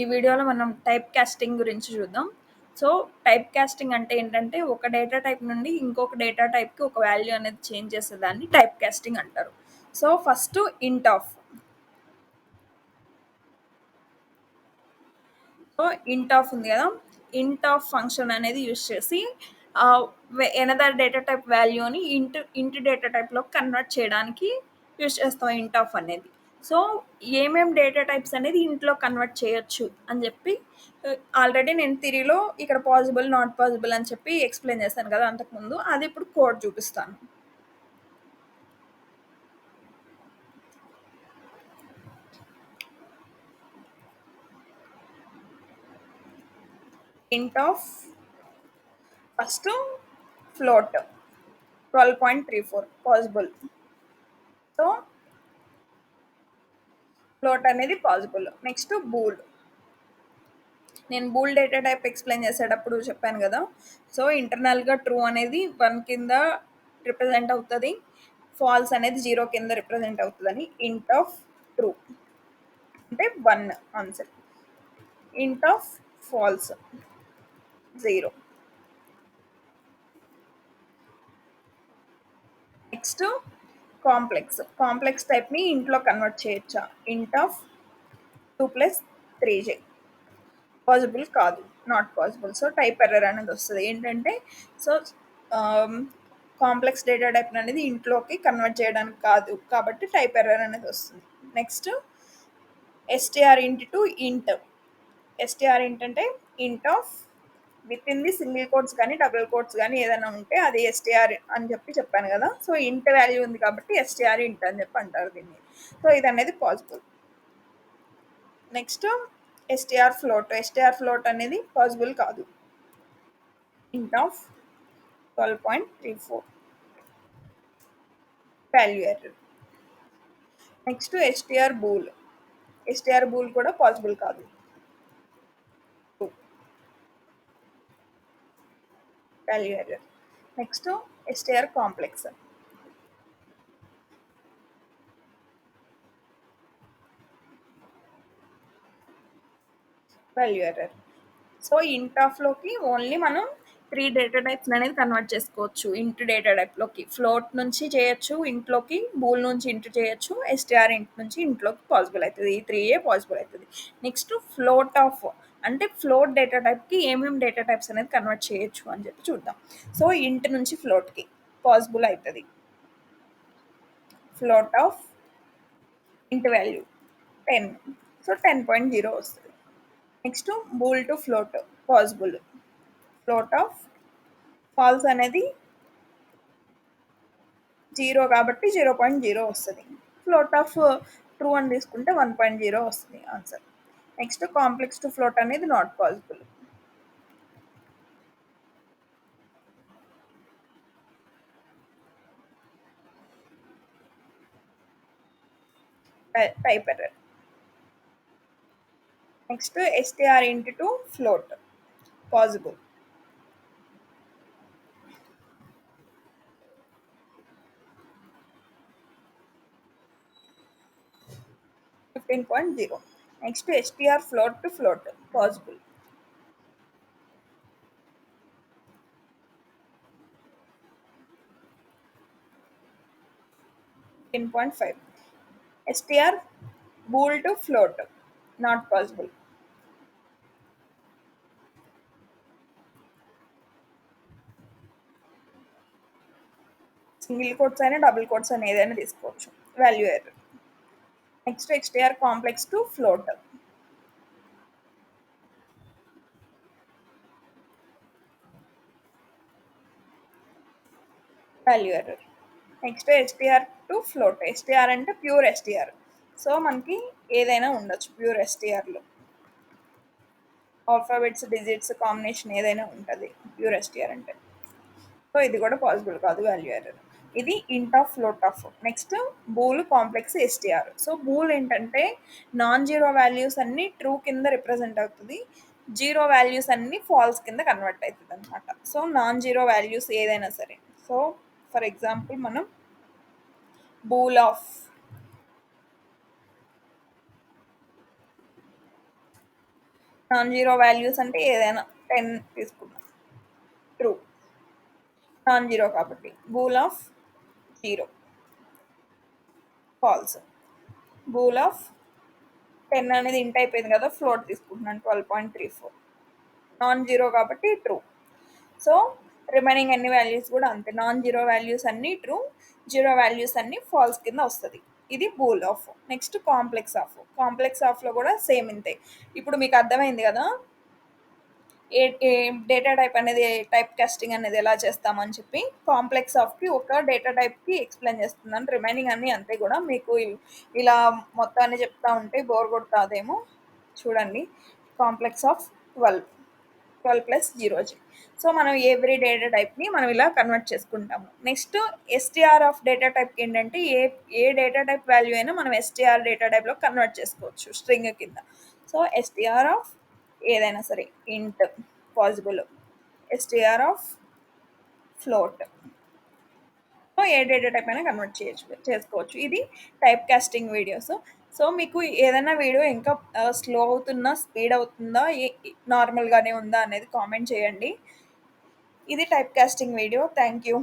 ఈ వీడియోలో మనం టైప్ కాస్టింగ్ గురించి చూద్దాం. సో, టైప్ కాస్టింగ్ అంటే ఏంటంటే, ఒక డేటా టైప్ నుండి ఇంకొక డేటా టైప్‌కి ఒక వాల్యూ అనేది చేంజ్ చేసేదాన్ని టైప్ కాస్టింగ్ అంటారు. సో, ఫస్ట్ ఇంట్ ఆఫ్. సో, ఇంట్ ఆఫ్ ఉంది కదా! ఇంట్ ఆఫ్ ఫంక్షన్ అనేది యూజ్ చేసి ఎనదర్ డేటా టైప్ వాల్యూని ఇంట్ డేటా టైప్‌లోకి కన్వర్ట్ చేయడానికి యూజ్ చేస్తాం ఇంట్ ఆఫ్ అనేది. సో, ఏమేం డేటా టైప్స్ అనేది ఇంట్లో కన్వర్ట్ చేయొచ్చు అని చెప్పి ఆల్రెడీ నేను థియరీలో ఇక్కడ పాసిబుల్, నాట్ పాసిబుల్ అని చెప్పి ఎక్స్‌ప్లెయిన్ చేశాను కదా అంతకుముందు. అది ఇప్పుడు కోడ్ చూపిస్తాను. ఇంట్ of first float 12.34 possible. So, float అనేది పాసిబుల్. Next bool. నేను బూల్ డేటా టైప్ ఎక్స్ప్లెయిన్ చేసేటప్పుడు చెప్పాను కదా! సో, ఇంటర్నల్‌గా ట్రూ అనేది 1 కింద రిప్రజెంట్ అవుతుంది. ఫాల్స్ అనేది 0 కింద రిప్రజెంట్ అవుతుందని. ఇంట్ ఆఫ్ ట్రూ అంటే 1 answer. Int of false 0. Next complex టైప్ని ఇంట్లో కన్వర్ట్ చేయొచ్చా? ఇంట్ ఆఫ్ 2 + 3j పాసిబుల్ కాదు, not possible. So, type error అనేది వస్తుంది. ఏంటంటే, సో కాంప్లెక్స్ డేటా టైప్ అనేది ఇంట్లోకి కన్వర్ట్ చేయడానికి కాదు కాబట్టి టైప్ ఎర్రర్ అనేది వస్తుంది. Next STR int to int. STR int అంటే int of within the single quotes కానీ డబుల్ కోట్స్ కానీ ఏదైనా ఉంటే అది ఎస్టీఆర్ అని చెప్పాను కదా! సో, ఇంట్ వాల్యూ ఉంది కాబట్టి ఎస్టీఆర్ ఇంట్ అని చెప్పి అంటారు దీన్ని. సో, ఇది అనేది పాసిబుల్. నెక్స్ట్ ఎస్టీఆర్ ఫ్లోట్ అనేది పాసిబుల్ కాదు. ఇంట్ of 12.34 value error. Next STR bool కూడా పాసిబుల్ కాదు. Value error. Next STR complex. Value error. So, ఇంట్ ఆఫ్లోకి ఓన్లీ మనం 3 డేటా టైప్స్ అనేది కన్వర్ట్ చేసుకోవచ్చు. ఇంట్ డేటా టైప్లోకి ఫ్లోట్ నుంచి చేయొచ్చు, ఇంట్లోకి బూల్ నుంచి ఇంట్ చేయొచ్చు, ఎస్టీఆర్ ఇంట్ నుంచి ఇంట్లోకి పాసిబుల్ అవుతుంది. ఈ 3 పాసిబుల్ అవుతుంది. నెక్స్ట్ ఫ్లోట్ ఆఫ్ అంటే ఫ్లోట్ డేటా టైప్కి ఏమేమి డేటా టైప్స్ అనేది కన్వర్ట్ చేయొచ్చు అని చెప్పి చూద్దాం. సో, ఇంట్ నుంచి ఫ్లోట్కి పాసిబుల్ అవుతుంది. ఫ్లోట్ ఆఫ్ ఇంట్ వాల్యూ 10. సో, 10.0 వస్తుంది. Next bool to float possible. Float of false అనేది 0 కాబట్టి 0.0 వస్తుంది. ఫ్లోట్ ఆఫ్ ట్రూ అని తీసుకుంటే 1.0 వస్తుంది answer. Next complex to float అనేది not possible. Type error. Next STR int to float possible. Next STR float to float possible. 10.5. STR bool to float not possible. Single quotes అయినా double quotes అయినా ఏదైనా తీసుకోవచ్చు. Value error. Next STR complex to float. Value error. Next STR to float. STR అంటే pure STR. So మనకి ఏదైనా ఉండొచ్చు pure ఎస్టీఆర్లో. Alphabets digits combination ఏదైనా ఉంటుంది ప్యూర్ ఎస్టీఆర్ అంటే. సో ఇది కూడా పాసిబుల్ కాదు, వాల్యూ ఎర్రర్. ఇది int of float of. Next bool complex STR. So bool ఏంటంటే నాన్ జీరో వాల్యూస్ అన్ని ట్రూ కింద రిప్రజెంట్ అవుతుంది, జీరో వాల్యూస్ అన్ని ఫాల్స్ కింద కన్వర్ట్ అవుతుంది అనమాట. సో నాన్ జీరో వాల్యూస్ ఏదైనా సరే. సో ఫర్ ఎగ్జాంపుల్ మనం bool of non zero values అంటే ఏదైనా 10 తీసుకున్నాం, ట్రూ. నాన్ జీరో కాబట్టి bool of zero, false. Bool of 10 అనేది ఇంట్ అయిపోయింది కదా, ఫ్లోట్ తీసుకుంటున్నాను 12.34, నాన్ జీరో కాబట్టి ట్రూ. సో రిమైనింగ్ అన్ని వాల్యూస్ కూడా అంతే, నాన్ జీరో వాల్యూస్ అన్నీ ట్రూ, జీరో వాల్యూస్ అన్నీ ఫాల్స్ కింద వస్తుంది. ఇది bool of. Next complex of. Complex ఆఫ్లో కూడా సేమ్ ఇంతే. ఇప్పుడు మీకు అర్థమైంది కదా ఏ ఏ డేటా టైప్ అనేది, టైప్ కాస్టింగ్ అనేది ఎలా చేస్తామని చెప్పి. కాంప్లెక్స్ ఆఫ్కి ఒక డేటా టైప్కి ఎక్స్ప్లెయిన్ చేస్తున్నాను, రిమైనింగ్ అన్నీ అంతే కూడా. మీకు ఇలా మొత్తాన్ని చెప్తా ఉంటే బోర్ కొడతాదేమో. చూడండి, కాంప్లెక్స్ ఆఫ్ 12 ప్లస్ 0. సో మనం ఎవ్రీ డేటా టైప్ని మనం ఇలా కన్వర్ట్ చేసుకుంటాము. నెక్స్ట్ ఎస్టీఆర్ ఆఫ్ డేటా టైప్కి ఏంటంటే ఏ డేటా టైప్ వాల్యూ అయినా మనం ఎస్టీఆర్ డేటా టైప్లో కన్వర్ట్ చేసుకోవచ్చు స్ట్రింగ్ కింద. సో ఎస్టీఆర్ ఆఫ్ ఏదైనా సరే, ఇంట్ possible, STR of float, so A data type అయినా కన్వర్ట్ చేసుకోవచ్చు. ఇది టైప్ కాస్టింగ్ వీడియోస్. సో మీకు ఏదైనా వీడియో ఇంకా స్లో అవుతుందా, స్పీడ్ అవుతుందా, నార్మల్గానే ఉందా అనేది కామెంట్ చేయండి. ఇది type casting video. Thank you.